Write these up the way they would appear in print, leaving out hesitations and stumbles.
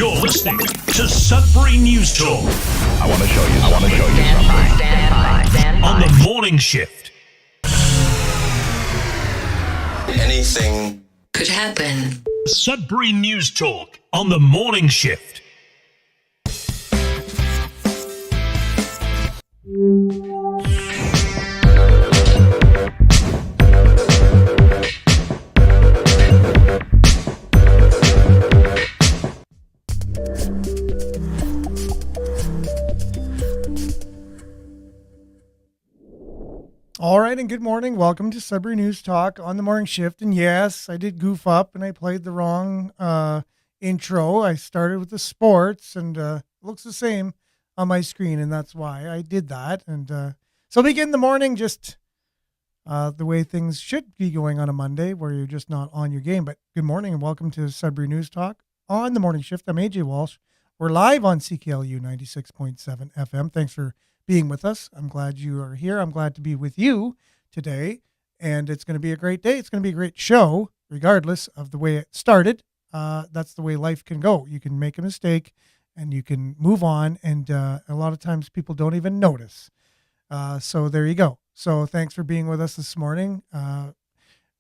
You're listening to Sudbury News Talk. I want to show you something. Stand by. On the morning shift. Anything could happen. Sudbury News Talk on the morning shift. All right, and good morning. Welcome to Sudbury News Talk on the morning shift. And yes, I did goof up and I played the wrong intro. I started with the sports and it looks the same on my screen, and that's why I did that. And so begin the morning just the way things should be going on a Monday, where you're just not on your game. But good morning and welcome to Sudbury News Talk on the morning shift. I'm AJ Walsh. We're live on CKLU 96.7 FM. Thanks for being with us. I'm glad you are here. I'm glad to be with you today, and it's going to be a great day. It's going to be a great show, regardless of the way it started. That's the way life can go. You can make a mistake and you can move on, and a lot of times people don't even notice. So there you go. So thanks for being with us this morning.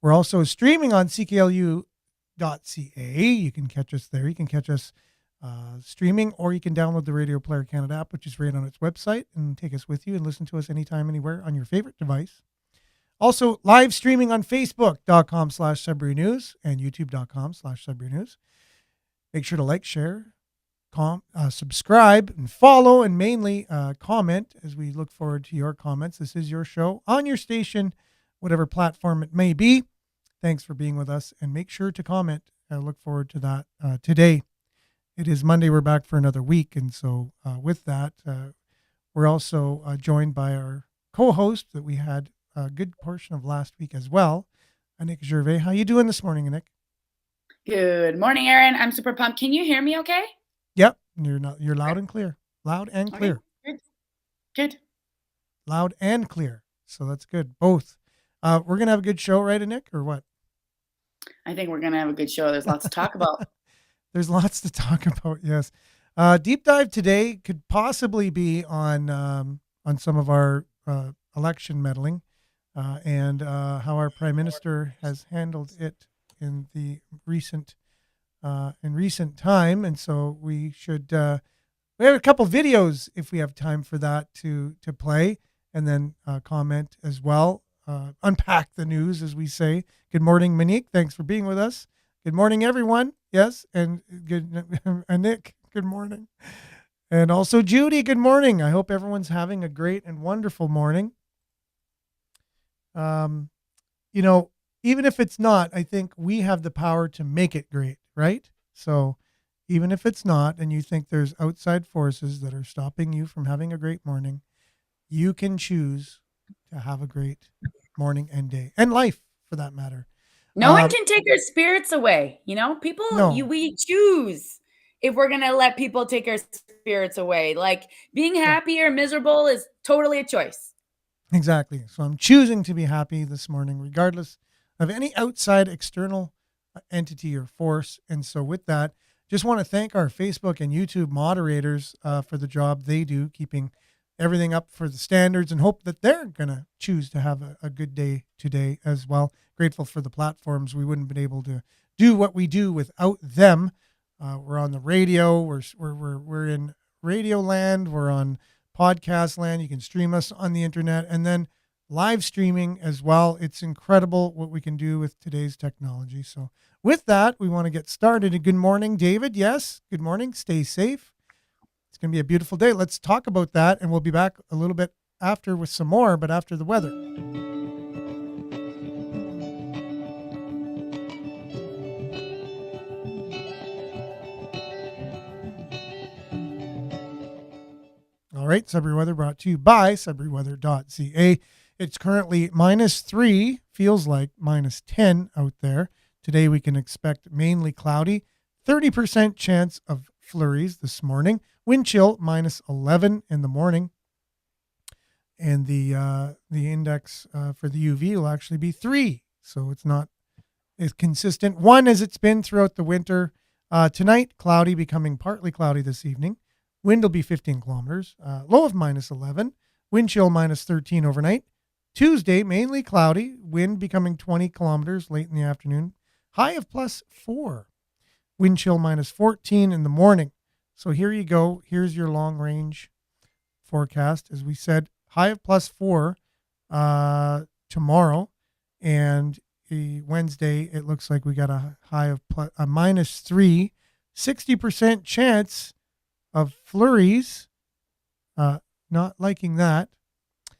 We're also streaming on CKLU.ca. You can catch us there. You can catch us streaming, or you can download the Radio Player Canada app, which is right on its website, and take us with you and listen to us anytime, anywhere on your favorite device. Also live streaming on Facebook.com/Sudbury News and YouTube.com/Sudbury News. Make sure to like, share, subscribe, and follow, and mainly comment, as we look forward to your comments. This is your show on your station, whatever platform it may be. Thanks for being with us, and make sure to comment. I look forward to that today. It is Monday. We're back for another week. And so with that, we're also joined by our co-host that we had a good portion of last week as well, Nick Gervais. How you doing this morning, Nick? Good morning, Aaron. I'm super pumped. Can you hear me okay? Yep. You're loud and clear. Loud and clear. Okay. Good. Loud and clear. So that's good. Both. We're going to have a good show, right, Nick, or what? I think we're going to have a good show. There's lots to talk about. There's lots to talk about, yes. Deep dive today could possibly be on some of our election meddling and how our Prime Minister has handled it in the recent time. And so we should we have a couple videos if we have time for that to play, and then comment as well. Unpack the news, as we say. Good morning, Monique. Thanks for being with us. Good morning, everyone. Yes, and good, and Nick, good morning. And also Judy, good morning. I hope everyone's having a great and wonderful morning. Even if it's not, I think we have the power to make it great, right? So even if it's not, and you think there's outside forces that are stopping you from having a great morning, you can choose to have a great morning and day, and life for that matter. No one can take our spirits away. People, No. We choose if we're going to let people take our spirits away. Like, being happy or miserable is totally a choice. Exactly. So I'm choosing to be happy this morning, regardless of any outside external entity or force. And so with that, just want to thank our Facebook and YouTube moderators for the job they do, keeping everything up for the standards, and hope that they're going to choose to have a good day today as well. Grateful for the platforms. We wouldn't have been able to do what we do without them. We're on the radio. We're in radio land. We're on podcast land. You can stream us on the internet, and then live streaming as well. It's incredible what we can do with today's technology. So with that, we want to get started. Good morning, David. Yes, good morning. Stay safe. It's going to be a beautiful day. Let's talk about that, and we'll be back a little bit after with some more, but after the weather. All right, Sudbury Weather brought to you by SudburyWeather.ca. It's currently -3, feels like -10 out there. Today we can expect mainly cloudy, 30% chance of flurries this morning. Wind chill -11 in the morning. And the index for the UV will actually be 3. So it's not as consistent. 1 as it's been throughout the winter. Tonight, cloudy, becoming partly cloudy this evening. Wind will be 15 kilometers. Low of -11. Wind chill -13 overnight. Tuesday, mainly cloudy. Wind becoming 20 kilometers late in the afternoon. High of +4. Wind chill -14 in the morning. So here you go. Here's your long range forecast. As we said, high of +4 tomorrow. And Wednesday, it looks like we got a high of -3. 60% chance of flurries. Not liking that.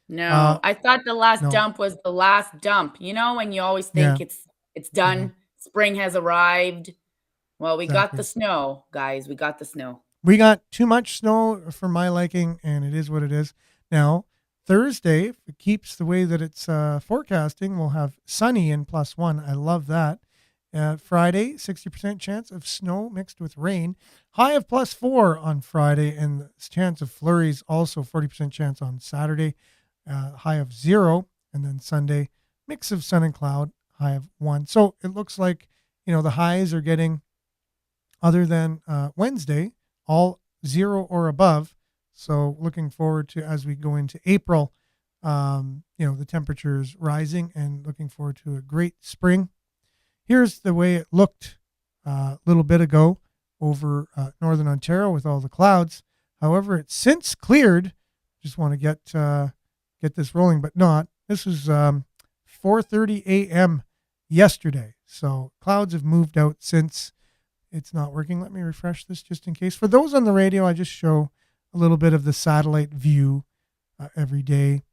No, I thought the last no. dump was the last dump. You know, when you always think Yeah. it's done, spring has arrived. Well, we got Exactly. the snow, guys. We got the snow. We got too much snow for my liking, and it is what it is. Now, Thursday, if it keeps the way that it's forecasting, we'll have sunny and +1. I love that. Friday, 60% chance of snow mixed with rain. High of +4 on Friday, and the chance of flurries also 40% chance on Saturday. High of 0, and then Sunday, mix of sun and cloud, high of 1. So it looks like, the highs are getting, other than Wednesday, all 0 or above. So looking forward to, as we go into April, the temperatures rising, and looking forward to a great spring. Here's the way it looked a little bit ago over northern Ontario with all the clouds. However, it's since cleared. Just want to get this rolling, but not. This was 4:30 a.m. yesterday. So clouds have moved out since. It's not working. Let me refresh this just in case. For those on the radio, I just show a little bit of the satellite view every day.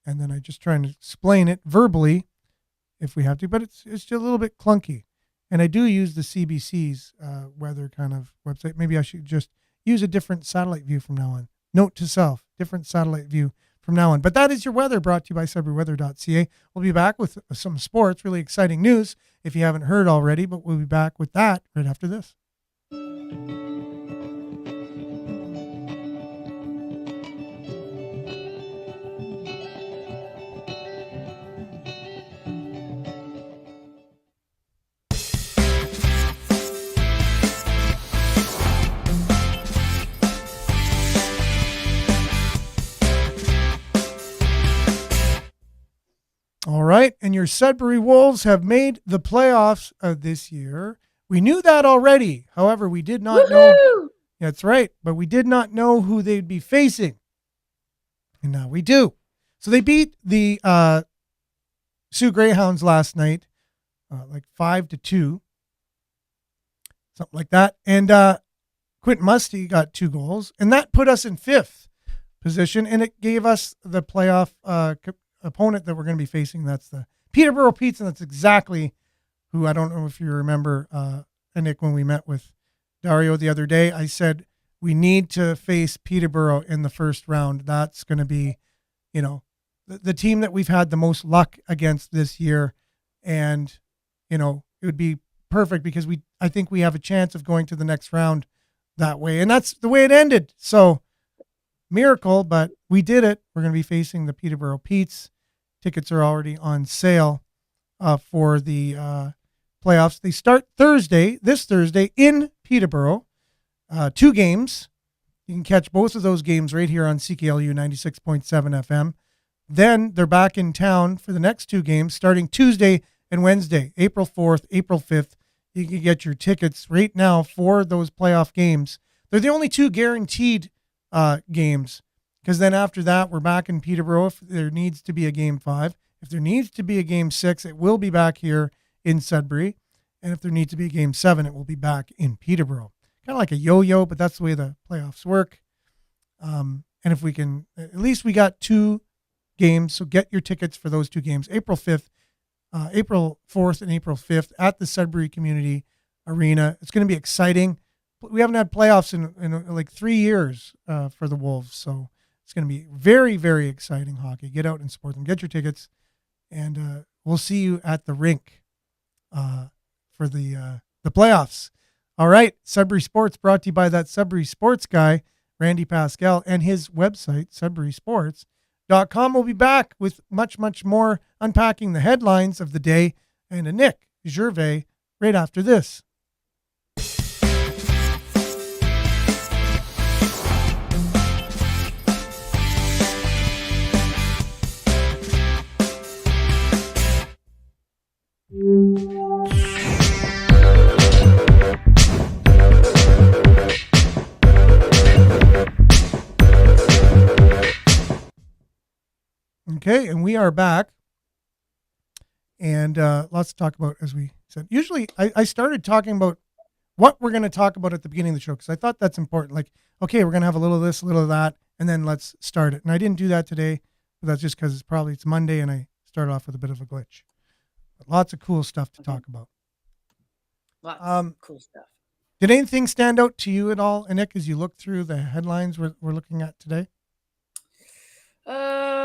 And then I just try and explain it verbally if we have to, but it's just a little bit clunky. And I do use the CBC's weather kind of website. Maybe I should just use a different satellite view from now on. Note to self, different satellite view from now on. But that is your weather, brought to you by SudburyWeather.ca. We'll be back with some sports, really exciting news if you haven't heard already, but we'll be back with that right after this. All right, and your Sudbury Wolves have made the playoffs this year. We knew that already. However, we did not know. That's right, but we did not know who they'd be facing. And now we do. So they beat the Sioux Greyhounds last night, like 5-2, something like that. And Quentin Musty got 2 goals, and that put us in 5th position, and it gave us the playoff opponent that we're going to be facing. That's the Peterborough Petes, and that's exactly who, I don't know if you remember, Nick, when we met with Dario the other day, I said we need to face Peterborough in the first round. That's going to be, the team that we've had the most luck against this year, and it would be perfect because I think we have a chance of going to the next round that way, and that's the way it ended. So miracle, but we did it. We're going to be facing the Peterborough Petes. Tickets are already on sale for the playoffs. They start this Thursday in Peterborough. 2 games. You can catch both of those games right here on CKLU 96.7 FM. Then they're back in town for the next 2 games starting Tuesday and Wednesday, April 4th, April 5th. You can get your tickets right now for those playoff games. They're the only 2 guaranteed games, because then after that, we're back in Peterborough if there needs to be a game 5. If there needs to be a game 6, it will be back here in Sudbury. And if there needs to be a game 7, it will be back in Peterborough. Kind of like a yo-yo, but that's the way the playoffs work. And if we can, at least we got 2 games, so get your tickets for those 2 games, April 5th, April 4th and April 5th at the Sudbury Community Arena. It's going to be exciting. We haven't had playoffs in like 3 years for the Wolves, so it's going to be very, very exciting hockey. Get out and support them. Get your tickets, and we'll see you at the rink for the playoffs. All right, Sudbury Sports brought to you by that Sudbury Sports guy, Randy Pascal, and his website, SudburySports.com. We'll be back with much, much more, unpacking the headlines of the day, and a Nick Gervais right after this. Okay, and we are back. And lots to talk about, as we said. Usually, I started talking about what we're going to talk about at the beginning of the show because I thought that's important. Like, okay, we're going to have a little of this, a little of that, and then let's start it. And I didn't do that today, but that's just because it's Monday and I started off with a bit of a glitch. But lots of cool stuff to talk about. Lots of cool stuff. Did anything stand out to you at all, Nick, as you look through the headlines we're looking at today?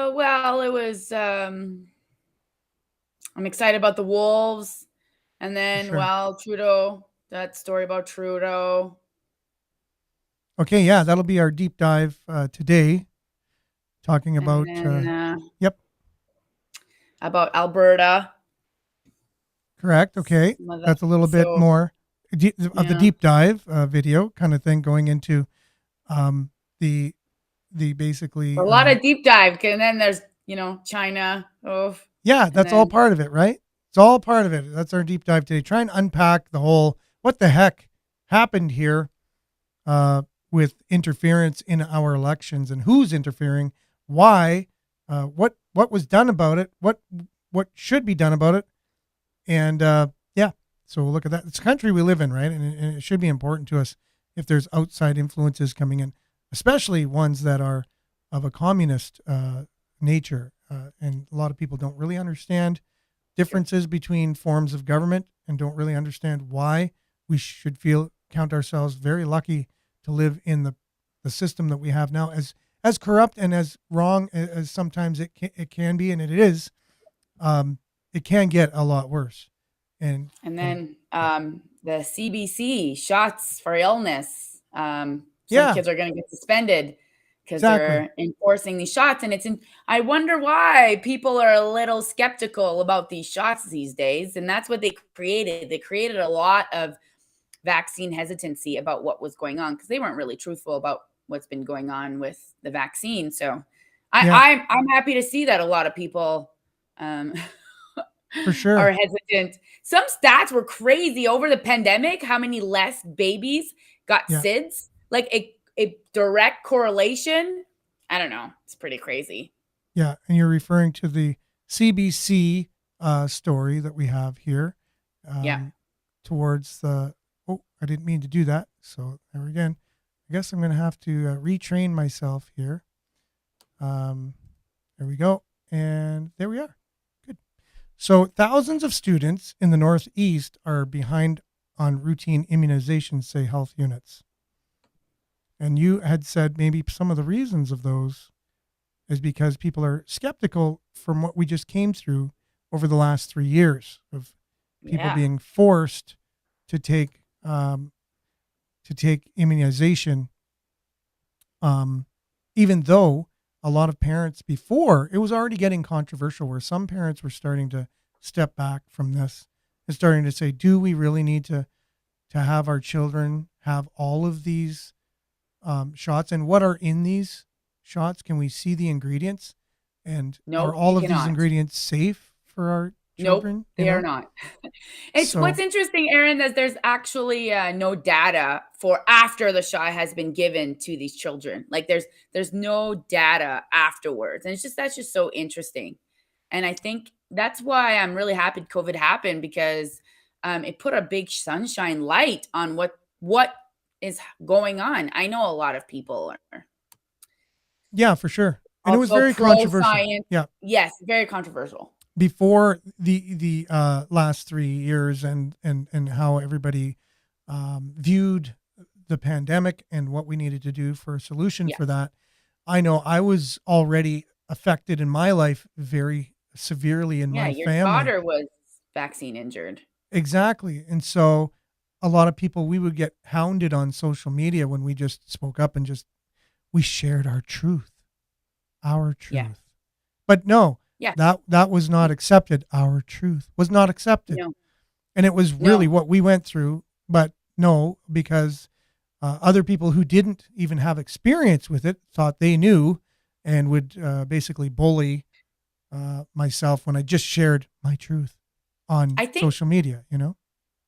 Well, it was. I'm excited about the Wolves, and then Sure. Trudeau. That story about Trudeau. Okay, yeah, that'll be our deep dive today, talking about. And then, Yep. About Alberta. Correct. Okay, that's a little bit more of the deep dive video kind of thing, going into the basically a lot of deep dive, and then there's China. Yeah, that's all part of it, right? It's all part of it. That's our deep dive today. Try and unpack the whole what the heck happened here with interference in our elections and who's interfering, why, what was done about it, what should be done about it, and yeah. So we'll look at that. It's a country we live in, right? And it should be important to us if there's outside influences coming in, especially ones that are of a communist nature. And a lot of people don't really understand differences between forms of government and don't really understand why we should count ourselves very lucky to live in the system that we have now, as corrupt and as wrong as sometimes it can be, and it is. It can get a lot worse. And then the CBC shots for illness. Some kids are going to get suspended because they're enforcing these shots, and I wonder why people are a little skeptical about these shots these days. And that's what they created. They created a lot of vaccine hesitancy about what was going on because they weren't really truthful about what's been going on with the vaccine. So I'm happy to see that a lot of people for sure are hesitant. Some stats were crazy over the pandemic. How many less babies got SIDS? Like a direct correlation. I don't know. It's pretty crazy. Yeah. And you're referring to the CBC story that we have here. Towards the, I didn't mean to do that. So there again, I guess I'm going to have to retrain myself here. There we go. And there we are. Good. So thousands of students in the Northeast are behind on routine immunizations, say health units. And you had said maybe some of the reasons of those is because people are skeptical from what we just came through over the last 3 years of people being forced to take immunization, even though a lot of parents before it was already getting controversial, where some parents were starting to step back from this and starting to say, do we really need to have our children have all of these shots, and what are in these shots? Can we see the ingredients, and are all of these ingredients safe for our children? Nope, they are not. What's interesting, Aaron, is there's actually no data for after the shot has been given to these children. Like there's no data afterwards, and that's just so interesting. And I think that's why I'm really happy COVID happened, because it put a big sunshine light on what is going on. I know a lot of people are. Yeah, for sure. And it was very controversial. Yeah. Yes, very controversial. Before the last 3 years and how everybody viewed the pandemic and what we needed to do for a solution for that. I know I was already affected in my life very severely in my family. Your daughter was vaccine injured. Exactly. And so a lot of people, we would get hounded on social media when we just spoke up and we shared our truth. Yeah. But no, that was not accepted. Our truth was not accepted. No. And it was really what we went through. But no, because other people who didn't even have experience with it thought they knew and would basically bully myself when I just shared my truth on social media,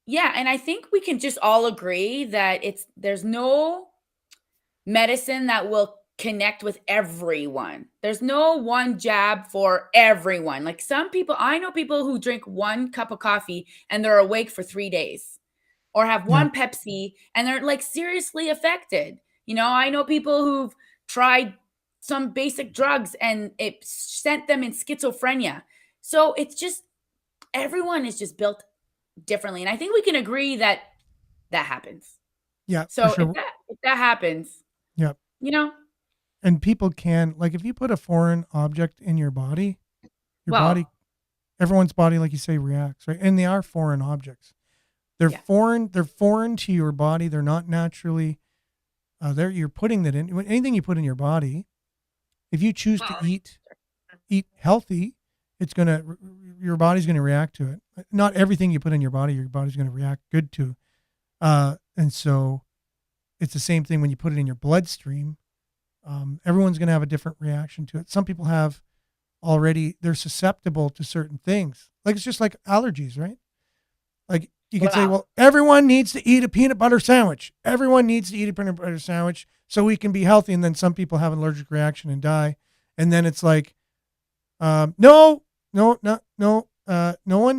Yeah, and I think we can just all agree that there's no medicine that will connect with everyone. There's no one jab for everyone. Like some people, I know people who drink 1 cup of coffee and they're awake for 3 days, or have 1 Pepsi and they're like seriously affected. I know people who've tried some basic drugs and it sent them in schizophrenia. So it's just, everyone is just built differently. And I think we can agree that that happens. Yeah. So for sure. if that happens, yeah. And people can, like, if you put a foreign object in your body, everyone's body, like you say, reacts, right? And they are foreign objects. They're foreign. They're foreign to your body. They're not naturally there. You're putting that in. Anything you put in your body, if you choose to eat healthy, your body's gonna react to it. Not everything you put in your body's gonna react good to. And so it's the same thing when you put it in your bloodstream. Everyone's gonna have a different reaction to it. Some people they're susceptible to certain things. Like, it's just like allergies, right? Like, you could say, well, everyone needs to eat a peanut butter sandwich. Everyone needs to eat a peanut butter sandwich so we can be healthy. And then some people have an allergic reaction and die. And then it's like, no one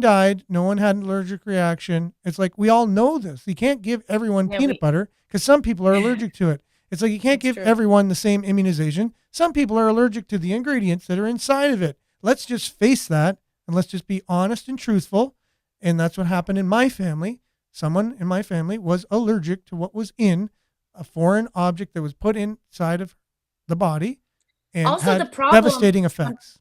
died. No one had an allergic reaction. It's like, we all know this. You can't give everyone peanut butter because some people are allergic to it. It's like, you can't give everyone the same immunization. Some people are allergic to the ingredients that are inside of it. Let's just face that, and let's just be honest and truthful. And that's what happened in my family. Someone in my family was allergic to what was in a foreign object that was put inside of the body and also had devastating effects.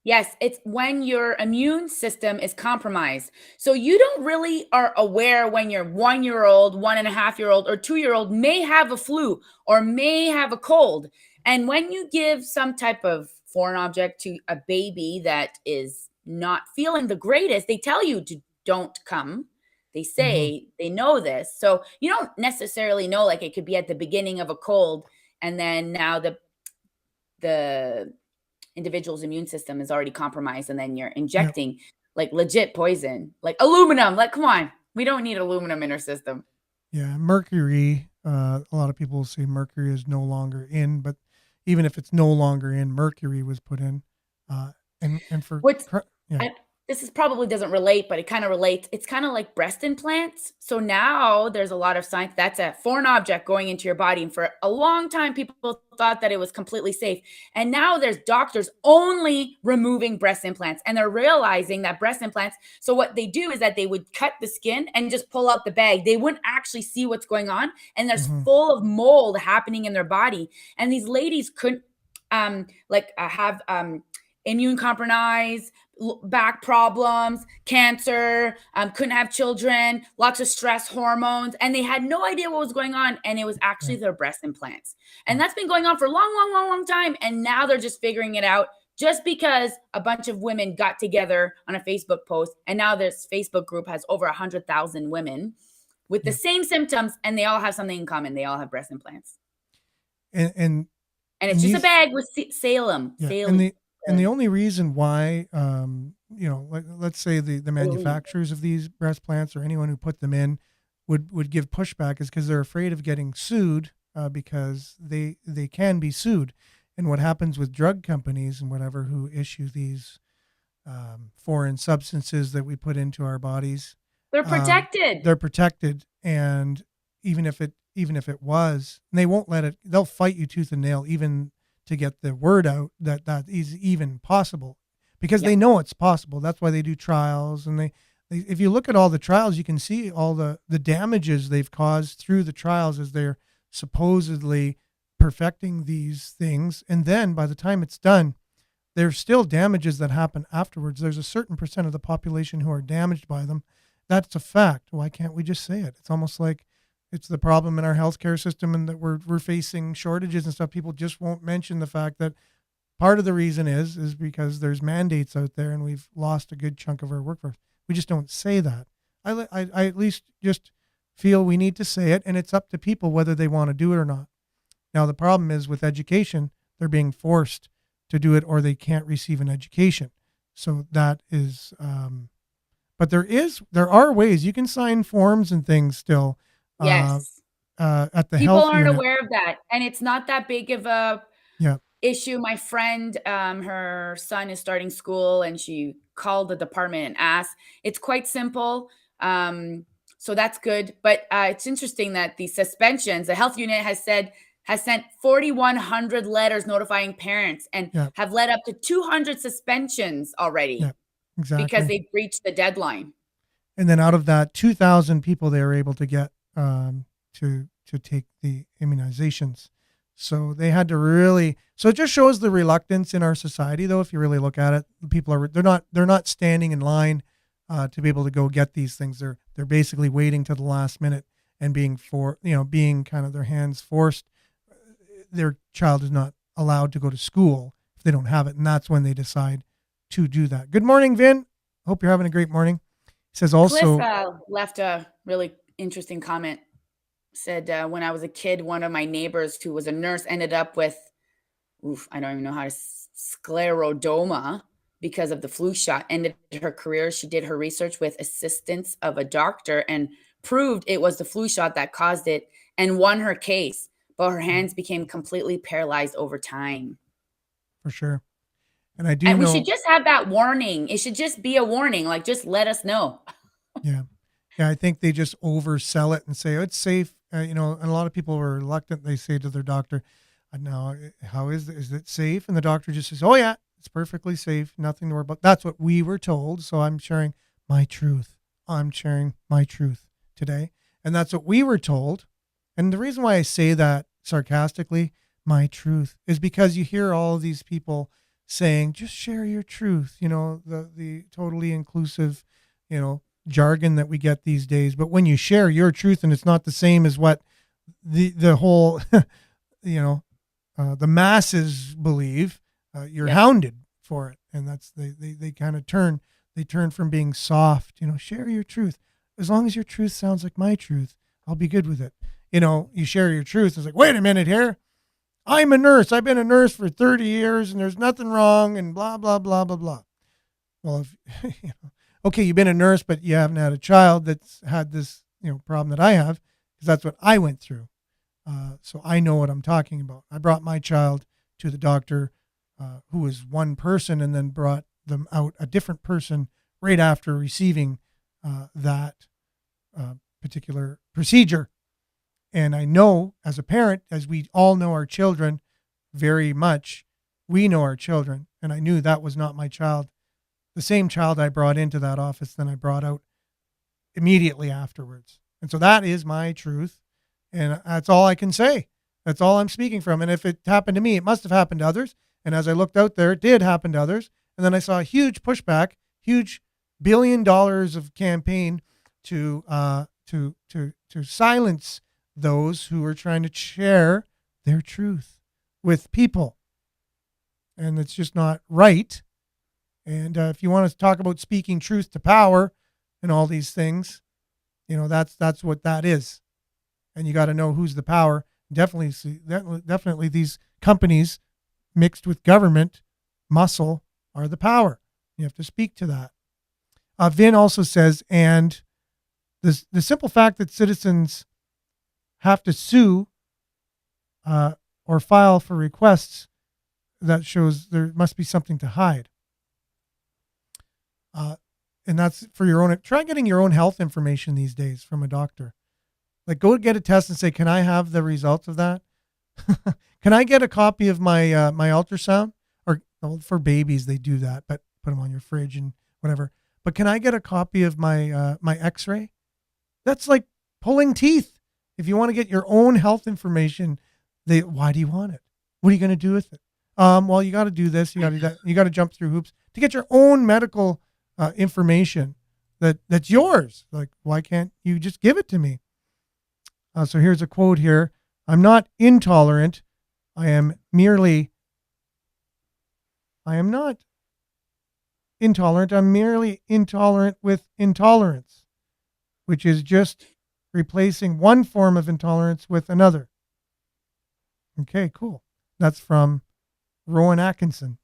Yes, it's when your immune system is compromised. So you don't really are aware when your 1-year-old, 1.5-year-old, or 2-year-old may have a flu or may have a cold. And when you give some type of foreign object to a baby that is not feeling the greatest, they tell you to don't come. They say they know this. So you don't necessarily know, like, it could be at the beginning of a cold and then now the individual's immune system is already compromised and then you're injecting like legit poison, like aluminum. Like, come on, we don't need aluminum in our system. Yeah, mercury. A lot of people say mercury is no longer in, but even if it's no longer in, mercury was put in. This probably doesn't relate, but it kind of relates. It's kind of like breast implants. So now there's a lot of science that's a foreign object going into your body. And for a long time, people thought that it was completely safe. And now there's doctors only removing breast implants. And they're realizing that breast implants, so what they do is that they would cut the skin and just pull out the bag. They wouldn't actually see what's going on. And there's full of mold happening in their body. And these ladies couldn't have immune compromised, back problems, cancer, couldn't have children, lots of stress hormones, and they had no idea what was going on. And it was actually their breast implants. And that's been going on for a long time. And now they're just figuring it out just because a bunch of women got together on a Facebook post. And now this Facebook group has over 100,000 women with the same symptoms, and they all have something in common. They all have breast implants. And it's just a bag with Salem. And the only reason why, let's say the manufacturers of these breast plants or anyone who put them in would give pushback is because they're afraid of getting sued because they can be sued. And what happens with drug companies and whatever who issue these foreign substances that we put into our bodies, they're protected. They're protected, and even if it was, they won't let it. They'll fight you tooth and nail, even to get the word out that is even possible, because they know it's possible. That's why they do trials. And if you look at all the trials, you can see all the damages they've caused through the trials as they're supposedly perfecting these things. And then by the time it's done, there's still damages that happen afterwards. There's a certain percent of the population who are damaged by them. That's a fact. Why can't we just say it? It's almost like it's the problem in our healthcare system, and that we're facing shortages and stuff. People just won't mention the fact that part of the reason is because there's mandates out there, and we've lost a good chunk of our workforce. We just don't say that. I at least just feel we need to say it, and it's up to people whether they want to do it or not. Now, the problem is with education, they're being forced to do it, or they can't receive an education. So that is, but there are ways you can sign forms and things still. Yes. At the people health aren't unit. aware of that, and it's not that big of a Yeah. issue. My friend, her son is starting school, and she called the department and asked. It's quite simple. So that's good. But it's interesting that the suspensions, the health unit has sent 4,100 letters notifying parents and Yeah. have led up to 200 suspensions Yeah. already because Exactly. they breached the deadline. And then out of that, 2,000 people they were able to get to take the immunizations. So they had to really. So it just shows the reluctance in our society, though. If you really look at it, people are they're not standing in line to be able to go get these things. They're basically waiting to the last minute and being kind of their hands forced. Their child is not allowed to go to school if they don't have it, and that's when they decide to do that. Good morning, Vin. Hope you're having a great morning. Says also, Cliff left a really interesting comment. Said when I was a kid, one of my neighbors who was a nurse ended up with, I don't even know how to sclerodoma because of the flu shot. Ended her career. She did her research with assistance of a doctor and proved it was the flu shot that caused it and won her case. But her hands became completely paralyzed over time. for sure. And I do And we know, should just have that warning. It should just be a warning. Like, just let us know. yeah, yeah, I think they just oversell it and say, oh, it's safe. And a lot of people are reluctant. They say to their doctor, now, how is it safe? And the doctor just says, oh, yeah, it's perfectly safe. Nothing to worry about. That's what we were told. So I'm sharing my truth. I'm sharing my truth today. And that's what we were told. And the reason why I say that sarcastically, my truth, is because you hear all of these people saying, just share your truth, the totally inclusive, jargon that we get these days. But when you share your truth and it's not the same as what the whole, the masses believe, you're hounded for it. And that's, they kind of turn from being soft, share your truth. As long as your truth sounds like my truth, I'll be good with it. You share your truth. It's like, wait a minute here. I'm a nurse. I've been a nurse for 30 years and there's nothing wrong and blah, blah, blah, blah, blah. Well, if, okay, you've been a nurse, but you haven't had a child that's had this, problem that I have, because that's what I went through. So I know what I'm talking about. I brought my child to the doctor, who was one person, and then brought them out a different person right after receiving that particular procedure. And I know as a parent, as we all know our children very much, we know our children. And I knew that was not my child. The same child I brought into that office, then I brought out immediately afterwards. And so that is my truth. And that's all I can say. That's all I'm speaking from. And if it happened to me, it must have happened to others. And as I looked out there, it did happen to others. And then I saw a huge pushback, huge $1 billion of campaign to silence those who are trying to share their truth with people. And it's just not right. And if you want to talk about speaking truth to power and all these things, that's what that is. And you got to know who's the power. Definitely these companies mixed with government muscle are the power. You have to speak to that. Vin also says, and the simple fact that citizens have to sue or file for requests, that shows there must be something to hide. And that's for your own. Try getting your own health information these days from a doctor. Like, go get a test and say, can I have the results of that? Can I get a copy of my my ultrasound? Or, well, for babies, they do that, but put them on your fridge and whatever. But can I get a copy of my my x-ray? That's like pulling teeth. If you want to get your own health information, why do you want it? What are you going to do with it? Well, you got to do this. You got to do that. You got to jump through hoops to get your own medical information that's yours. Like, why can't you just give it to me? So here's a quote here. I'm not intolerant. I am not intolerant. I'm merely intolerant with intolerance, which is just replacing one form of intolerance with another. Okay, cool. That's from Rowan Atkinson.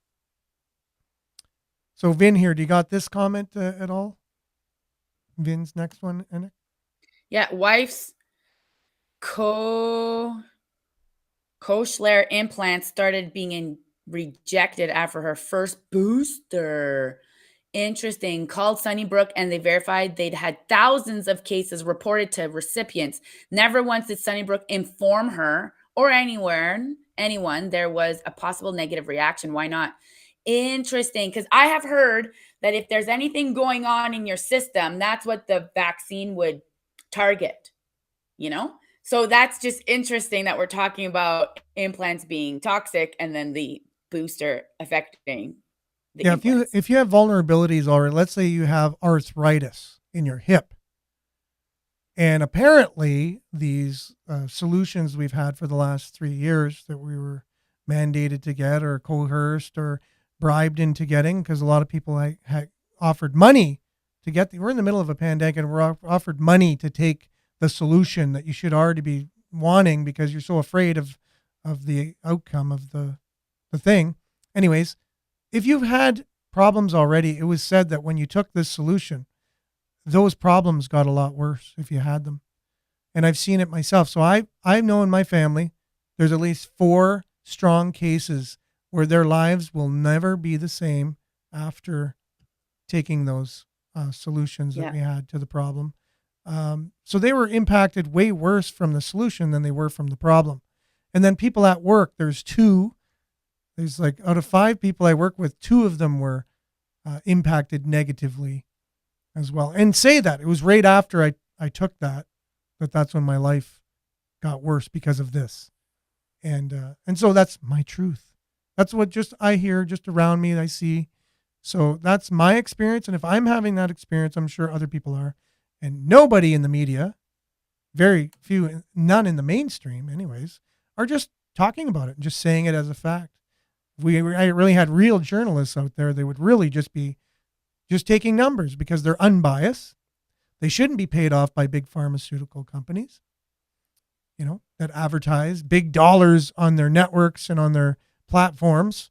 So Vin here, do you got this comment at all? Vin's next one, Enoch? Yeah, wife's Kochler implants started being rejected after her first booster. Interesting. Called Sunnybrook and they verified they'd had thousands of cases reported to recipients. Never once did Sunnybrook inform her or anyone there was a possible negative reaction. Why not? Interesting. Because I have heard that if there's anything going on in your system, that's what the vaccine would target, you know? So that's just interesting that we're talking about implants being toxic and then the booster affecting the implants. If you have vulnerabilities already, let's say you have arthritis in your hip, and apparently these solutions we've had for the last 3 years that we were mandated to get or coerced or bribed into getting, because a lot of people had offered money to get we're in the middle of a pandemic and we're offered money to take the solution that you should already be wanting because you're so afraid of the outcome of the thing. Anyways, if you've had problems already, it was said that when you took this solution, those problems got a lot worse if you had them. And I've seen it myself. So I know in my family, there's at least 4 strong cases where their lives will never be the same after taking those solutions that we had to the problem. So they were impacted way worse from the solution than they were from the problem. And then people at work, there's like out of 5 people I work with, 2 of them were impacted negatively as well. And say that it was right after I took that's when my life got worse because of this. And so that's my truth. That's what just I hear just around me, I see. So that's my experience. And if I'm having that experience, I'm sure other people are. And nobody in the media, very few, none in the mainstream anyways, are just talking about it and just saying it as a fact. If I really had real journalists out there, they would really just be just taking numbers because they're unbiased. They shouldn't be paid off by big pharmaceutical companies, that advertise big dollars on their networks and on their platforms.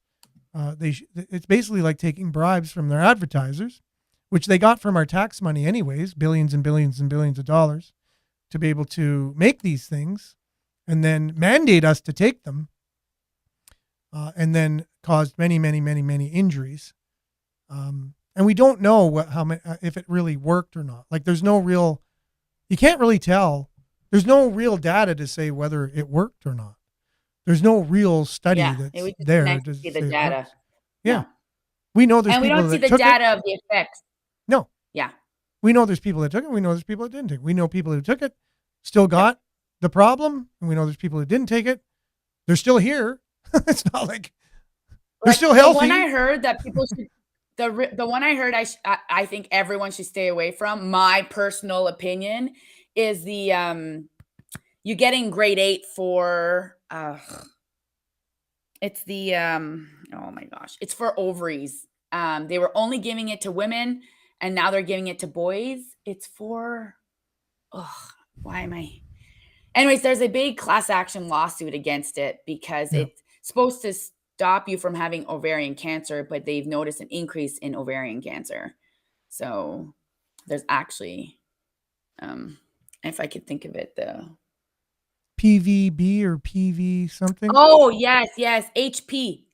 It's basically like taking bribes from their advertisers, which they got from our tax money anyways, billions and billions and billions of dollars, to be able to make these things and then mandate us to take them, and then caused many, many, many, many injuries. And we don't know if it really worked or not. Like you can't really tell. There's no real data to say whether it worked or not. There's no real study that's there nice to see say the data. Yeah. No. We know there's and we people don't see that the took data it. of the effects. No. Yeah. We know there's people that took it. We know there's people that didn't take it. We know people who took it still got the problem, and we know there's people who didn't take it. They're still here. It's not like they're still healthy. The one I heard that people should, the one I heard I think everyone should stay away from, my personal opinion, is the you getting grade 8 for it's the oh my gosh, it's for ovaries. They were only giving it to women and now they're giving it to boys. It's for why am I? Anyways, there's a big class action lawsuit against it because it's supposed to stop you from having ovarian cancer, but they've noticed an increase in ovarian cancer. So there's actually, if I could think of it, the PVB or PV something. Oh, yes. HP.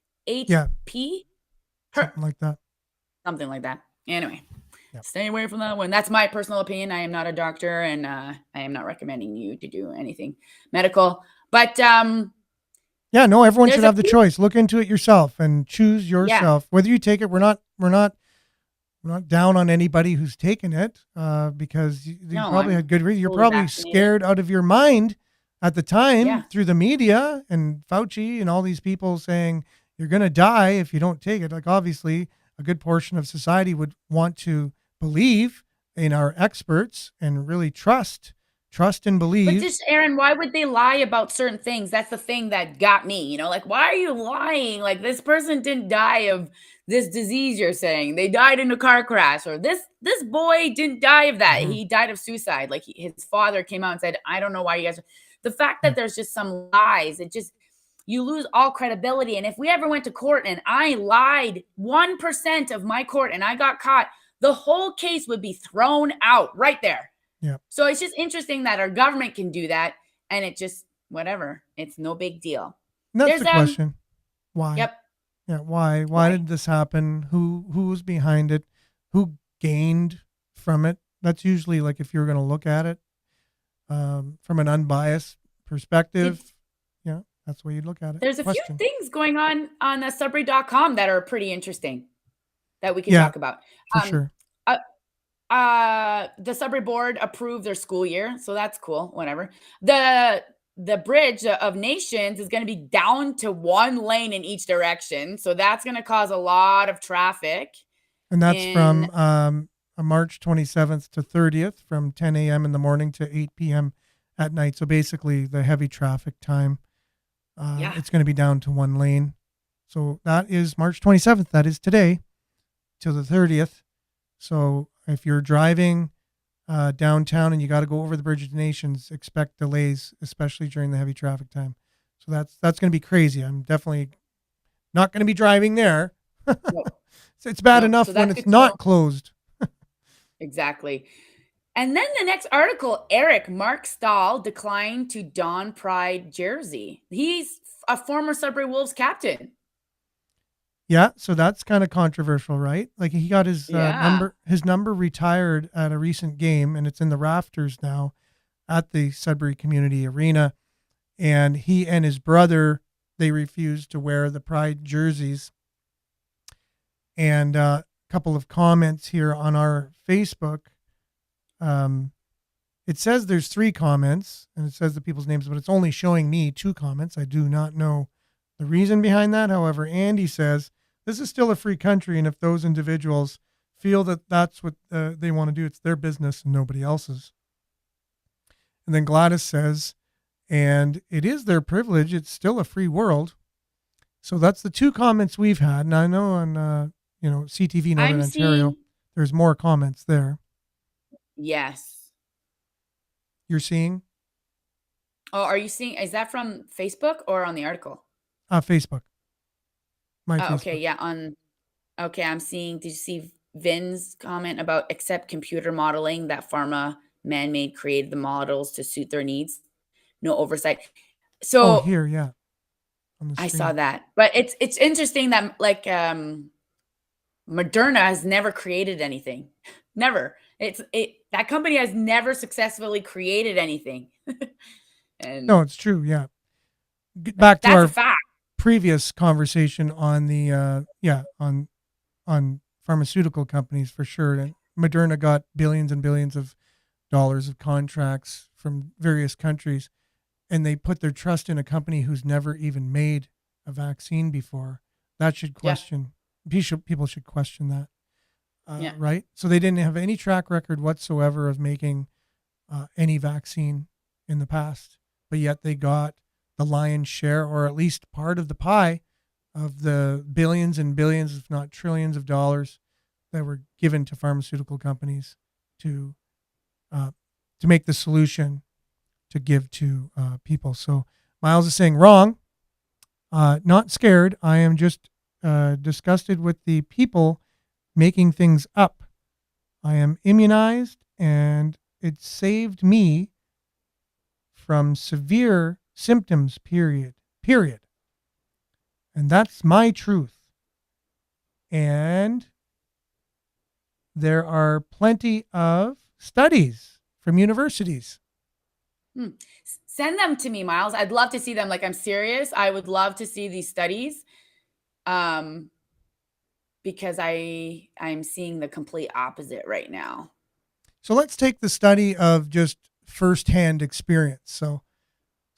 Something like that. Something like that. Anyway, stay away from that one. That's my personal opinion. I am not a doctor, and I am not recommending you to do anything medical. But everyone should have the choice. Look into it yourself and choose yourself. Whether you take it, we're not down on anybody who's taken it because you probably had good reason. You're probably vaccinated. Scared out of your mind at the time through the media and Fauci and all these people saying you're going to die if you don't take it. Like obviously a good portion of society would want to believe in our experts and really trust and believe. But just, Aaron, why would they lie about certain things? That's the thing that got me, like, why are you lying? Like, this person didn't die of this disease you're saying. They died in a car crash, or this boy didn't die of that. Mm-hmm. He died of suicide. Like, his father came out and said, I don't know why you guys... The fact that there's just some lies, you lose all credibility. And if we ever went to court and I lied 1% of my court and I got caught, the whole case would be thrown out right there. Yeah. So it's just interesting that our government can do that, and it just whatever. It's no big deal. And that's There's the question. Why? Yep. Yeah. Why did this happen? Who was behind it? Who gained from it? That's usually like if you're going to look at it from an unbiased perspective. Yeah, that's the way you look at it. There's a few things going on Sudbury.com that are pretty interesting that we can talk about. For sure. The Sudbury board approved their school year, so that's cool. Whatever. The Bridge of Nations is going to be down to one lane in each direction, so that's going to cause a lot of traffic. And that's from March 27th to 30th, from 10 a.m. in the morning to 8 p.m. at night. So basically, the heavy traffic time. It's going to be down to one lane. So that is March 27th. That is today, till the 30th. So if you're driving downtown and you got to go over the Bridge of Nations, expect delays, especially during the heavy traffic time. So that's going to be crazy. I'm definitely not going to be driving there. It's bad enough when it's not closed. Exactly. And then the next article, Mark Stahl declined to don pride jersey. He's a former Sudbury Wolves captain. Yeah, so that's kind of controversial, right? Like he got his number retired at a recent game, and it's in the rafters now at the Sudbury Community Arena. And he and his brother, they refused to wear the pride jerseys. And a couple of comments here on our Facebook. It says there's 3 comments, and it says the people's names, but it's only showing me 2 comments. I do not know the reason behind that. However, Andy says, this is still a free country, and if those individuals feel that that's what they want to do, it's their business and nobody else's. And then Gladys says, and it is their privilege. It's still a free world. So that's the 2 comments we've had. And I know on CTV Northern Ontario, there's more comments there. Yes. You're seeing? Oh, are you seeing? Is that from Facebook or on the article? Facebook. Facebook. Okay, yeah. I'm seeing. Did you see Vin's comment about accept computer modeling that pharma man-made created the models to suit their needs? No oversight. So here, yeah. I saw that, but it's interesting that like Moderna has never created anything. Never. That company has never successfully created anything. And no, it's true. Yeah. Back to that's our a fact. Previous conversation on the on pharmaceutical companies for sure. And Moderna got billions and billions of dollars of contracts from various countries, and they put their trust in a company who's never even made a vaccine before. That should question. People should question that. Right? So they didn't have any track record whatsoever of making any vaccine in the past, but yet they got the lion's share, or at least part of the pie, of the billions and billions, if not trillions of dollars that were given to pharmaceutical companies to make the solution to give to people. So Miles is saying wrong, not scared. I am just disgusted with the people making things up. I am immunized, and it saved me from severe symptoms, period. And that's my truth. And there are plenty of studies from universities. Send them to me, Miles. I'd love to see them. Like, I'm serious. I would love to see these studies. Because I'm seeing the complete opposite right now. So let's take the study of just firsthand experience. So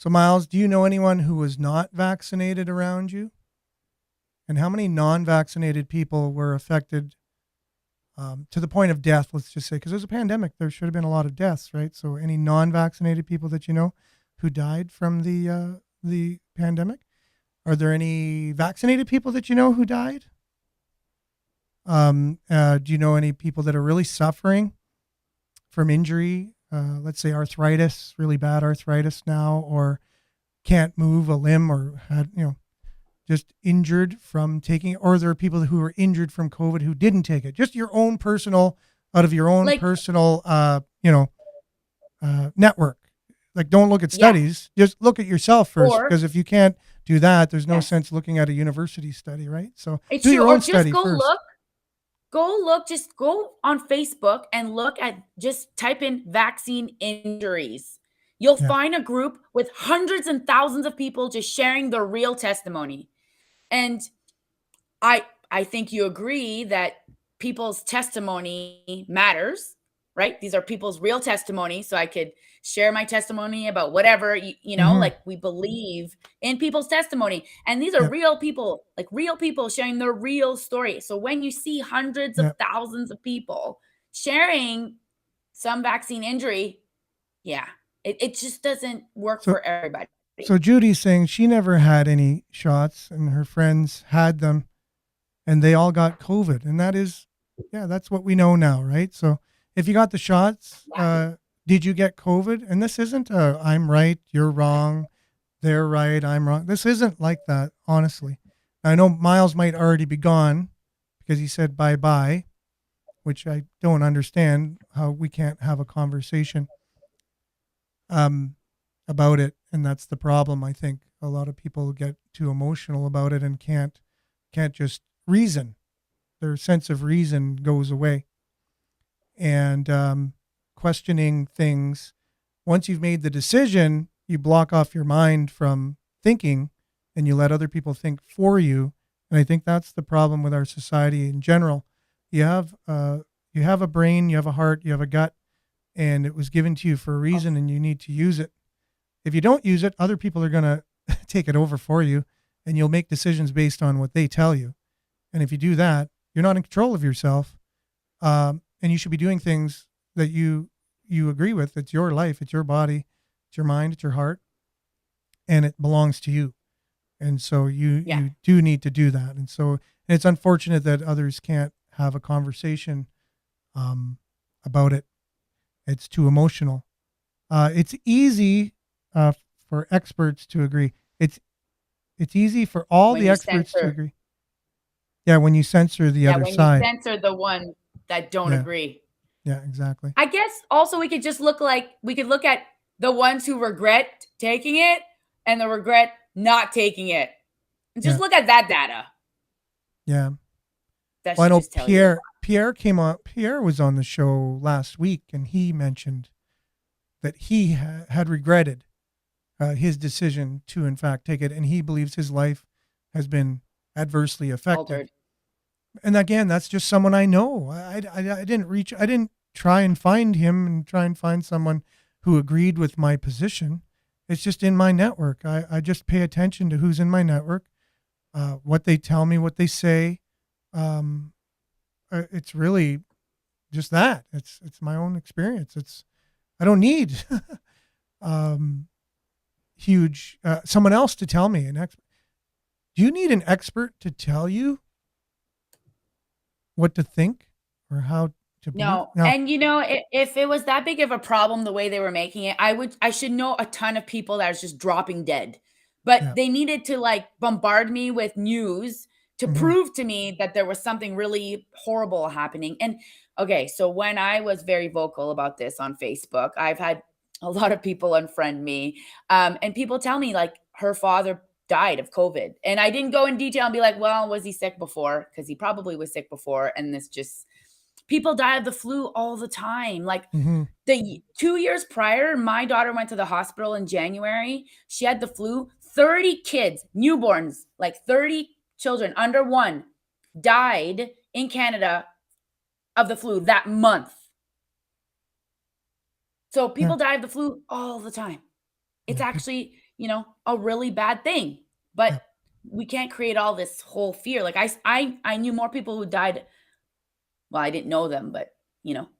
Miles, do you know anyone who was not vaccinated around you? And how many non-vaccinated people were affected to the point of death, let's just say, because there's a pandemic, there should have been a lot of deaths, right? So any non-vaccinated people that you know who died from the pandemic? Are there any vaccinated people that you know who died? Do you know any people that are really suffering from injury? Let's say arthritis, really bad arthritis now, or can't move a limb, or had, just injured from taking it, or there are people who were injured from COVID who didn't take it. Just your own personal, out of your own personal, network. Like, don't look at studies. Just look at yourself first, because if you can't do that, there's no Yes. sense looking at a university study, right? So It's do true. your Or own just study go first. look, just go on Facebook and look at, just type in vaccine injuries. You'll Yeah. find a group with hundreds and thousands of people just sharing their real testimony. And I think you agree that people's testimony matters, right? These are people's real testimony. So I could share my testimony about whatever, Mhm. like we believe in people's testimony. And these are Yep. real people, like real people sharing their real story. So when you see hundreds of Yep. thousands of people sharing some vaccine injury, yeah, it just doesn't work So for everybody. so Judy's saying she never had any shots and her friends had them and they all got COVID. And that is, yeah, that's what we know now, right? So if you got the shots, did you get COVID? And this isn't I'm right, you're wrong, they're right, I'm wrong. This isn't like that, honestly. I know Miles might already be gone because he said bye-bye, which I don't understand how we can't have a conversation about it. And that's the problem. I think a lot of people get too emotional about it and can't just reason. Their sense of reason goes away. And questioning things, once you've made the decision, you block off your mind from thinking and you let other people think for you. And I think that's the problem with our society in general. You have a brain, you have a heart, you have a gut, and it was given to you for a reason and you need to use it. If you don't use it, other people are going to take it over for you and you'll make decisions based on what they tell you. And if you do that, you're not in control of yourself. And you should be doing things that you agree with. It's your life, it's your body, it's your mind, it's your heart, and it belongs to you. And so you do need to do that. And so it's unfortunate that others can't have a conversation about it. It's too emotional. It's easy for experts to agree. It's easy for all When the you experts to censor. agree. Yeah, when you censor the other When side. you censor the one that don't agree. Yeah, exactly. I guess also we could look at the ones who regret taking it and the regret not taking it. And just look at that data. Yeah. That Well, I should know just tell you. Pierre was on the show last week and he mentioned that he had regretted his decision to in fact take it. And he believes his life has been adversely affected. Altered. And again, that's just someone I know. I didn't try and find him and try and find someone who agreed with my position. It's just in my network. I just pay attention to who's in my network, what they tell me, what they say. It's really just that. It's my own experience. I don't need huge someone else to tell me. Do you need an expert to tell you what to think or how to believe? No. And if it was that big of a problem the way they were making it, I should know a ton of people that are just dropping dead. But they needed to bombard me with news to prove to me that there was something really horrible happening. And okay, so when I was very vocal about this on Facebook, I've had a lot of people unfriend me. And people tell me her father died of COVID. And I didn't go in detail and be like, well, was he sick before? Because he probably was sick before. And people die of the flu all the time. The 2 years prior, my daughter went to the hospital in January. She had the flu. 30 kids, newborns, 30 children under 1 died in Canada of the flu that month. So people die of the flu all the time. It's actually, a really bad thing. But we can't create all this whole fear. I knew more people who died. Well, I didn't know them, but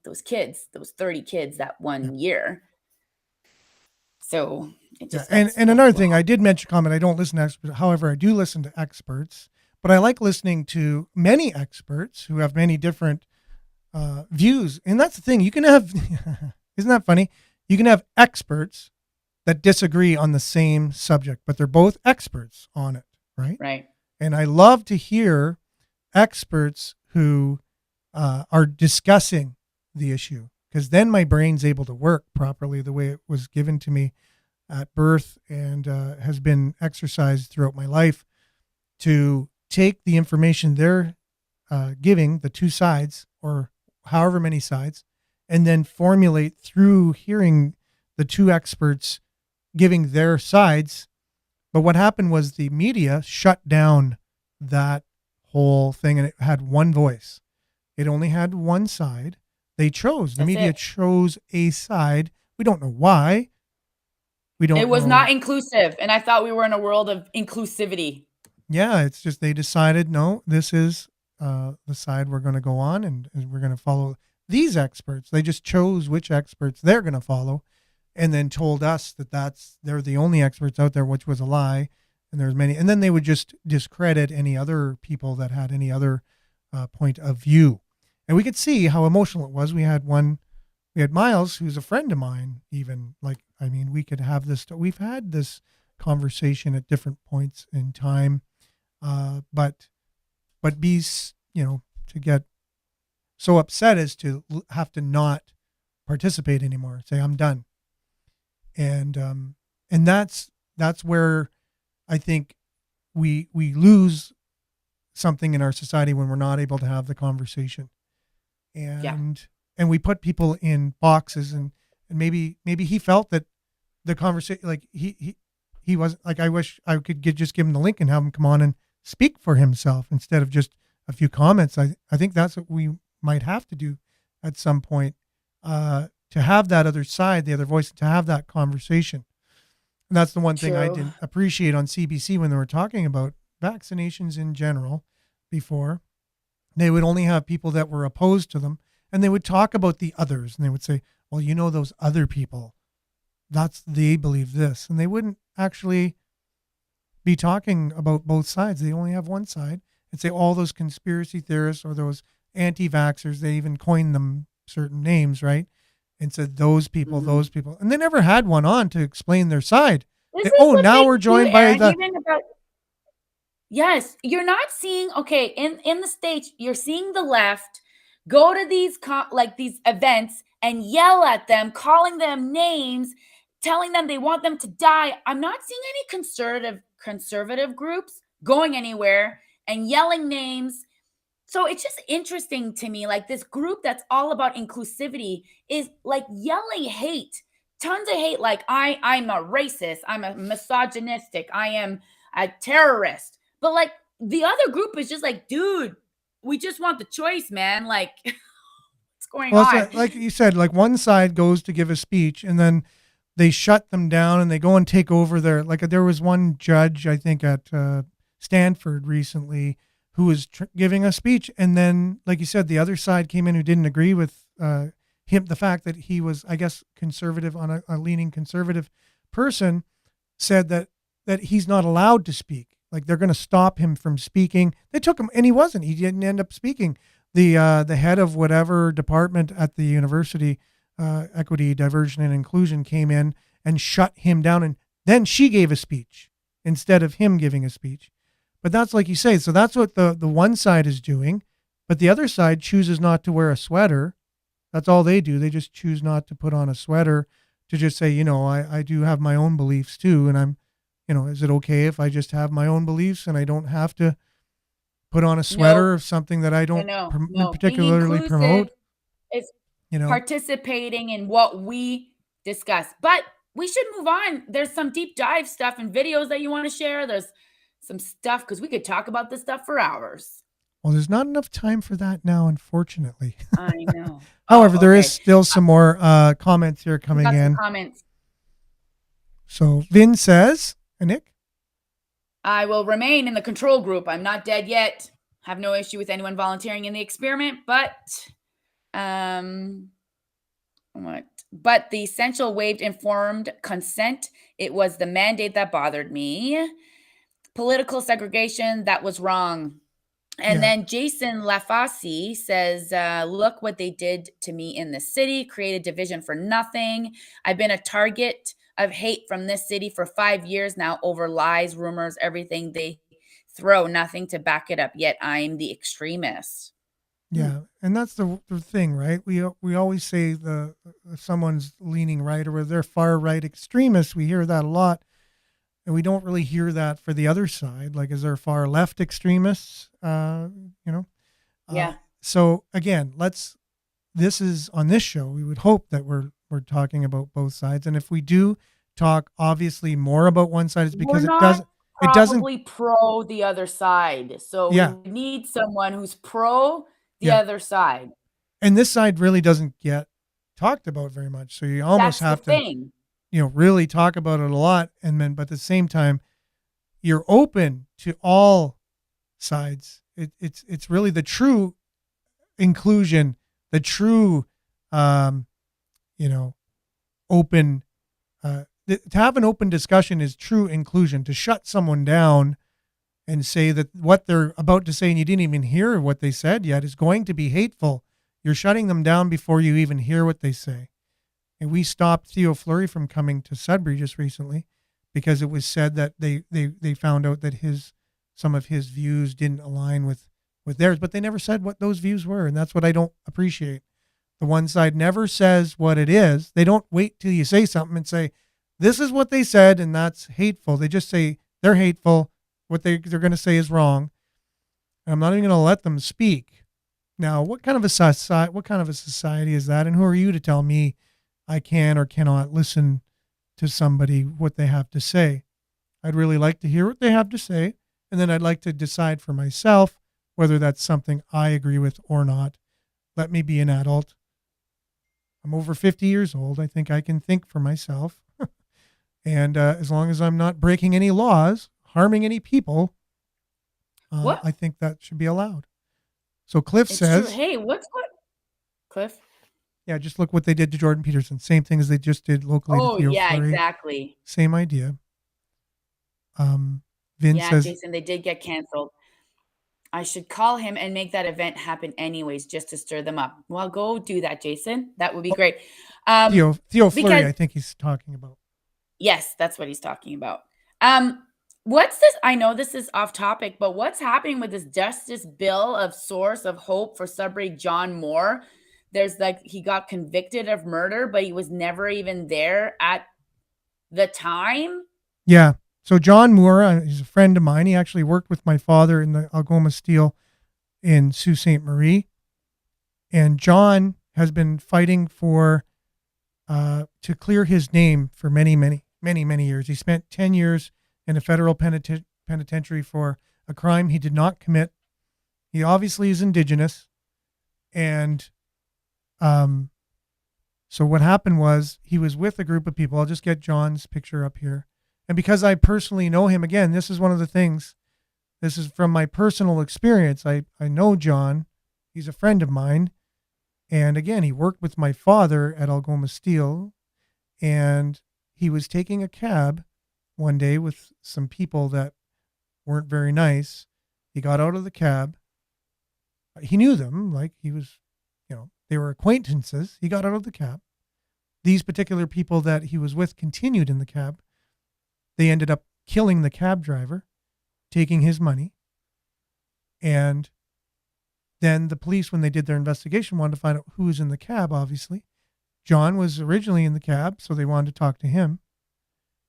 those 30 kids that one year. So it just and another thing, I did mention comment. I don't listen to experts. However, I do listen to experts, but I like listening to many experts who have many different views. And that's the thing. You can have, isn't that funny? You can have experts that disagree on the same subject, but they're both experts on it, right? Right. And I love to hear experts who are discussing the issue, because then my brain's able to work properly the way it was given to me at birth and has been exercised throughout my life to take the information they're giving, the two sides or however many sides, and then formulate through hearing the two experts giving their sides. But what happened was the media shut down that whole thing, and it had one voice. It only had one side. The media chose a side. We don't know why. It was not inclusive, and I thought we were in a world of inclusivity. Yeah, it's just they decided, no, this is the side we're going to go on, and we're going to follow these experts. They just chose which experts they're going to follow, and then told us that they're the only experts out there, which was a lie. And there's many, and then they would just discredit any other people that had any other point of view. And we could see how emotional it was. We had Miles, who's a friend of mine, even we could have this, we've had this conversation at different points in time. But be, to get so upset as to have to not participate anymore, say, I'm done. And that's where I think we lose something in our society when we're not able to have the conversation. And we put people in boxes, and maybe he felt that the conversation, like he wasn't, like, I wish I could just give him the link and have him come on and speak for himself instead of just a few comments. I think that's what we might have to do at some point, to have that other side, the other voice, to have that conversation. And that's the one thing I didn't appreciate on CBC when they were talking about vaccinations in general before. They would only have people that were opposed to them, and they would talk about the others, and they would say, well, those other people, they believe this. And they wouldn't actually be talking about both sides. They only have one side, and say all those conspiracy theorists or those anti-vaxxers, they even coined them certain names, right? And said those people, and they never had one on to explain their side. Now we're joined by Yes, you're not seeing, in the States, you're seeing the left go to these these events and yell at them, calling them names, telling them they want them to die. I'm not seeing any conservative groups going anywhere and yelling names. So it's just interesting to me, like, this group that's all about inclusivity is like yelling hate, tons of hate. Like, I'm a racist, I'm a misogynistic, I am a terrorist. But like the other group is just like, dude, we just want the choice, man. Like, what's going on? Like you said, like one side goes to give a speech and then they shut them down and they go and take over there was one judge, I think at Stanford recently, who was giving a speech. And then, like you said, the other side came in who didn't agree with him. The fact that he was, I guess, conservative, on a leaning conservative person, said that he's not allowed to speak. Like, they're going to stop him from speaking. They took him, and he wasn't. He didn't end up speaking. The head of whatever department at the university, equity, diversion, and inclusion, came in and shut him down. And then she gave a speech instead of him giving a speech. But that's, like you say, so that's what the one side is doing. But the other side chooses not to wear a sweater. That's all they do. They just choose not to put on a sweater, to just say, I do have my own beliefs too. And I'm, is it okay if I just have my own beliefs and I don't have to put on a sweater of something that I don't particularly promote? It's participating in what we discuss. But we should move on. There's some deep dive stuff and videos that you want to share. There's some stuff, because we could talk about this stuff for hours. Well, there's not enough time for that now, unfortunately. I know. However, there is still some more comments here coming in. Comments. So Vin says, Nick? I will remain in the control group. I'm not dead yet. Have no issue with anyone volunteering in the experiment, but the essential waived informed consent. It was the mandate that bothered me. Political segregation, that was wrong. And then Jason Lafasi says, look what they did to me in the city, created division for nothing. I've been a target of hate from this city for 5 years now over lies, rumors, everything they throw, nothing to back it up. Yet I'm the extremist. Yeah, and that's the thing, right? We always say if someone's leaning right or they're far right extremists. We hear that a lot, and we don't really hear that for the other side. Like, is there far left extremists? You know. Uh, Yeah. so again, this is on this show. We would hope that we're talking about both sides, and if we do talk, obviously more about one side, is We're because not it doesn't. probably pro the other side. So we Yeah, need someone who's pro the yeah, other side. and this side really doesn't get talked about very much. So you almost That's the have to, thing. really talk about it a lot, and then but at the same time you're open to all sides. It's really the true inclusion, the true um open to have an open discussion is true inclusion. To shut someone down and say that what they're about to say and you didn't even hear what they said yet is going to be hateful. You're shutting them down before you even hear what they say. And we stopped Theo Fleury from coming to Sudbury just recently because it was said that they found out that some of his views didn't align with theirs, but they never said what those views were. And that's what I don't appreciate. The one side never says what it is. They don't wait till you say something and say, this is what they said, and that's hateful. They just say they're hateful. What they're going to say is wrong. And I'm not even going to let them speak. Now, what kind of a society is that? And who are you to tell me I can or cannot listen to somebody, what they have to say? I'd really like to hear what they have to say, and then I'd like to decide for myself whether that's something I agree with or not. Let me be an adult. I'm over 50 years old. I think I can think for myself. And as long as I'm not breaking any laws, harming any people, What? I think that should be allowed. So Cliff It's says, true. Hey, what? Cliff? yeah, just look what they did to Jordan Peterson. Same thing as they just did locally to Oh, Theo yeah, Fleury. exactly. Same idea. Vin Yeah, says, Jason, they did get canceled. I should call him and make that event happen anyways, just to stir them up. Well, go do that, Jason. That would be great. Theo Fleury, Because I think he's talking about. yes, that's what he's talking about. What's this? I know this is off topic, but what's happening with this Justice Bill of Source of Hope for Sudbury John Moore? There's he got convicted of murder, but he was never even there at the time. Yeah. So John Moore, he's a friend of mine. He actually worked with my father in the Algoma Steel in Sault Ste. Marie. And John has been fighting to clear his name for many, many, many, many years. He spent 10 years in a federal penitentiary for a crime he did not commit. He obviously is Indigenous. And so what happened was he was with a group of people. I'll just get John's picture up here. And because I personally know him, again, this is one of the things, this is from my personal experience. I know John. He's a friend of mine. And again, he worked with my father at Algoma Steel. And he was taking a cab one day with some people that weren't very nice. He got out of the cab. He knew them, like he was, they were acquaintances. He got out of the cab. These particular people that he was with continued in the cab. They ended up killing the cab driver, taking his money. And then the police, when they did their investigation, wanted to find out who was in the cab, obviously. John was originally in the cab, so they wanted to talk to him.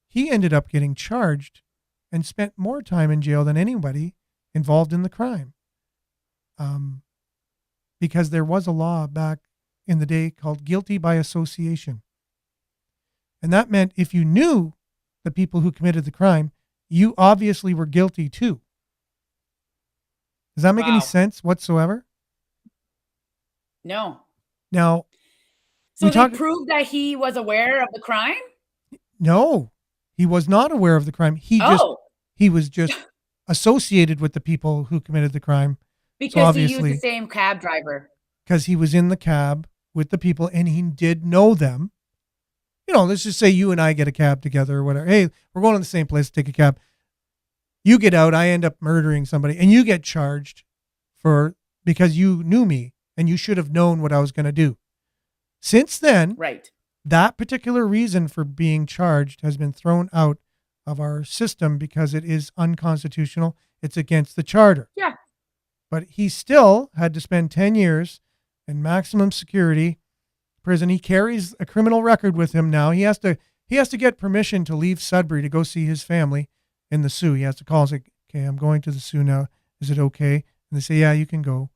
He ended up getting charged and spent more time in jail than anybody involved in the crime. Because there was a law back in the day called guilty by association. And that meant if you knew the people who committed the crime, you obviously were guilty too. Does that make any sense whatsoever? No. Now, so they proved that he was aware of the crime? No, he was not aware of the crime. He was just associated with the people who committed the crime. Because he used the same cab driver. Because he was in the cab with the people and he did know them. Let's just say you and I get a cab together or whatever. Hey, we're going to the same place to take a cab. You get out, I end up murdering somebody, and you get charged because you knew me and you should have known what I was going to do. Since then, right, that particular reason for being charged has been thrown out of our system because it is unconstitutional. It's against the charter. Yeah. but he still had to spend 10 years in maximum security prison. He carries a criminal record with him now. He has to get permission to leave Sudbury to go see his family in the Sioux. He has to call and say, okay, I'm going to the Sioux now. Is it okay? And they say, yeah, you can go.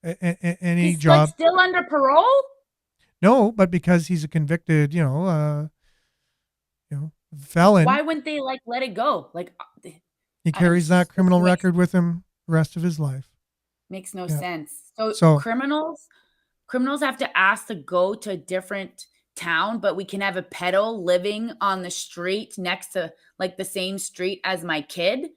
Any He's job. still under parole? No, but because he's a convicted, felon. Why wouldn't they let it go? He carries that criminal record with him the rest of his life. Makes no sense. So criminals have to ask to go to a different town, but we can have a pedo living on the street next to the same street as my kid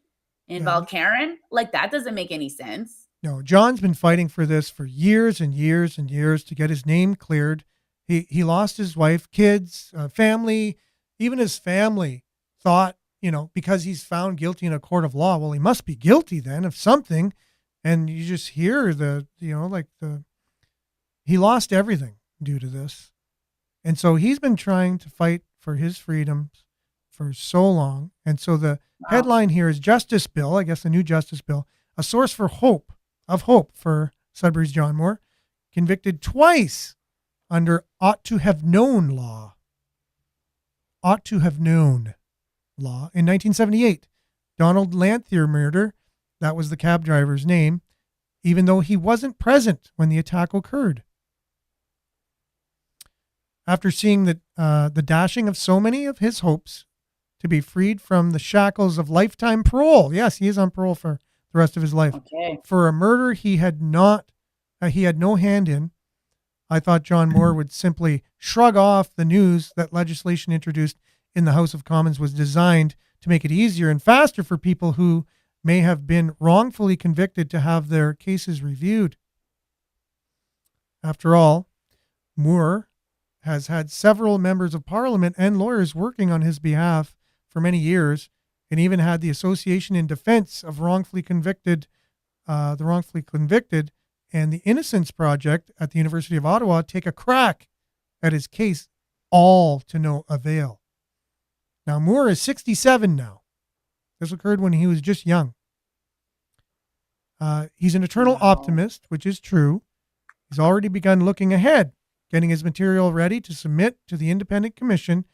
in Valcarin. That doesn't make any sense. No, John's been fighting for this for years and years and years to get his name cleared. He lost his wife, kids, family. Even his family thought, because he's found guilty in a court of law, well, he must be guilty then of something. And you just hear he lost everything due to this. And so he's been trying to fight for his freedoms for so long. And so the headline here is Justice Bill, I guess the new Justice Bill, a source for hope for Sudbury's John Moore, convicted twice under ought to have known law. Ought to have known law. In 1978, Donald Lanthier murder, that was the cab driver's name, even though he wasn't present when the attack occurred. After seeing the dashing of so many of his hopes to be freed from the shackles of lifetime parole. Yes, he is on parole for the rest of his life. Okay. For a murder he had no hand in, I thought John Moore would simply shrug off the news that legislation introduced in the House of Commons was designed to make it easier and faster for people who may have been wrongfully convicted to have their cases reviewed. After all, Moore has had several members of Parliament and lawyers working on his behalf for many years, and even had the Association in Defense of the Wrongfully Convicted and the Innocence Project at the University of Ottawa take a crack at his case, all to no avail. Now, Moore is 67 now. This occurred when he was just young. He's an eternal optimist, which is true. He's already begun looking ahead, getting his material ready to submit to the independent commission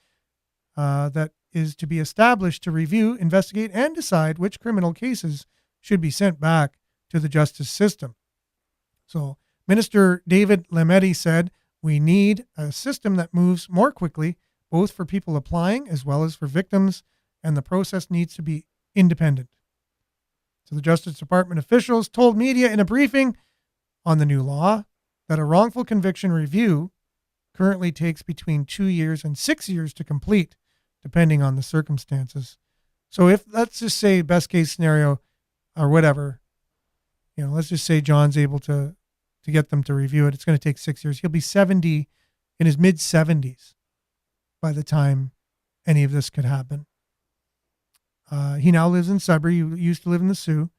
that is to be established to review, investigate, and decide which criminal cases should be sent back to the justice system. So Minister David Lametti said, we need a system that moves more quickly, both for people applying as well as for victims, and the process needs to be independent. So the Justice Department officials told media in a briefing on the new law that a wrongful conviction review currently takes between 2 years and 6 years to complete, depending on the circumstances. So if, let's just say best case scenario or whatever, let's just say John's able to get them to review it. It's going to take 6 years. He'll be 70, in his mid 70s by the time any of this could happen. He now lives in Sudbury. He used to live in the Sioux.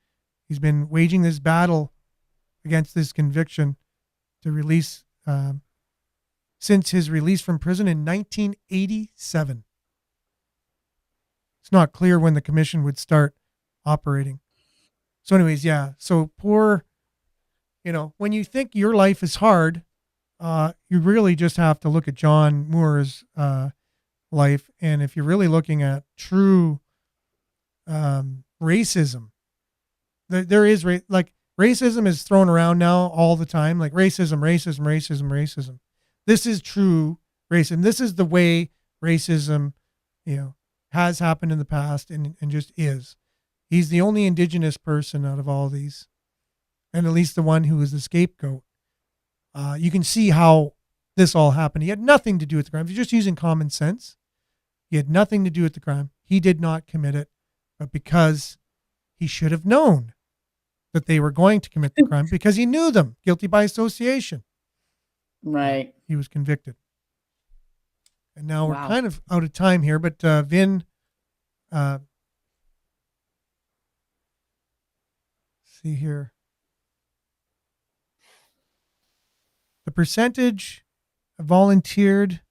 He's been waging this battle against this conviction to release, since his release from prison in 1987. It's not clear when the commission would start operating. So anyways, yeah. So poor, when you think your life is hard, you really just have to look at John Moore's life. And if you're really looking at true racism, there is racism is thrown around now all the time, like racism. This is true racism. This is the way racism, has happened in the past and just is. He's the only Indigenous person out of all these, and at least the one who was the scapegoat. You can see how this all happened. He had nothing to do with the crime. If you're just using common sense, he had nothing to do with the crime. He did not commit it, but because he should have known that they were going to commit the crime, because he knew them, guilty by association. Right. He was convicted. And now we're kind of out of time here, but Vin, see here. The percentage volunteered.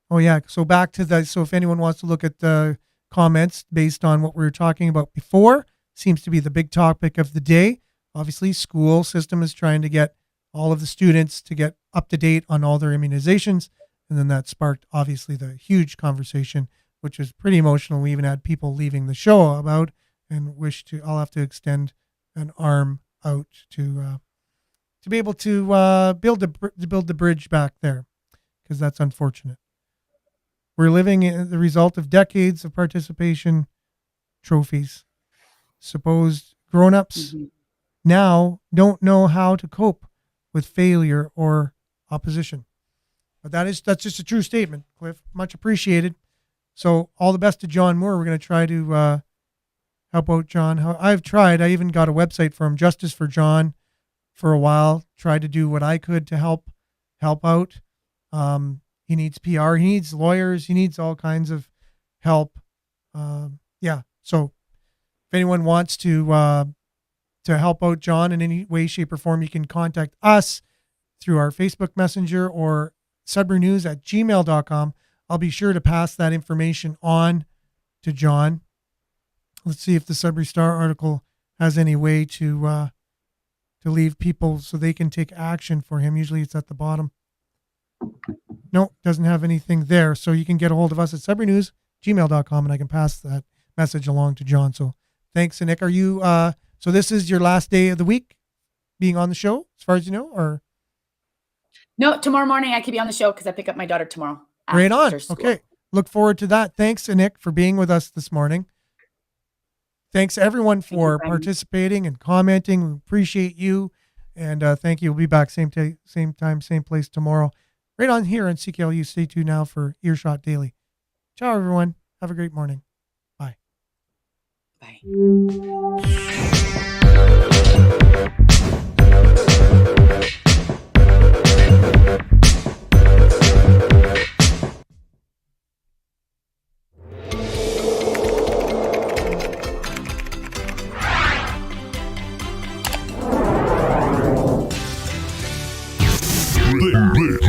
Oh yeah. So back to that. So if anyone wants to look at the comments based on what we were talking about before, seems to be the big topic of the day. obviously school system is trying to get all of the students to get up to date on all their immunizations. And then that sparked obviously the huge conversation, which was pretty emotional. We even had people leaving the show about, and I'll have to extend an arm out to be able to build the bridge back there, because that's unfortunate. We're living in the result of decades of participation trophies. Supposed grown-ups now don't know how to cope with failure or opposition. But that's just a true statement, Cliff. Much appreciated. So all the best to John Moore. We're going to try to help out John. I've tried. I even got a website for him, Justice for John, for a while. Tried to do what I could to help out. He needs PR. He needs lawyers. He needs all kinds of help. So if anyone wants to help out John in any way, shape, or form, you can contact us through our Facebook Messenger or sudburynews@gmail.com. I'll be sure to pass that information on to John. Let's see if the Sudbury Star article has any way to leave people so they can take action for him. Usually it's at the bottom. No, doesn't have anything there. So you can get a hold of us at sudburynews@gmail.com, and I can pass that message along to John. So thanks. And Nick, are you, so this is your last day of the week being on the show, as far as you know, or? No, tomorrow morning I could be on the show because I pick up my daughter tomorrow. Right on. Okay. Look forward to that. Thanks, Nick, for being with us this morning. Thanks everyone for participating and commenting. We appreciate you. And thank you. We'll be back same time, same place tomorrow. Right on here on CKLU. Stay tuned now for Earshot Daily. Ciao, everyone. Have a great morning. Bye. Bye.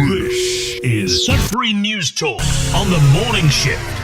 This is Sudbury News Talk on the morning shift.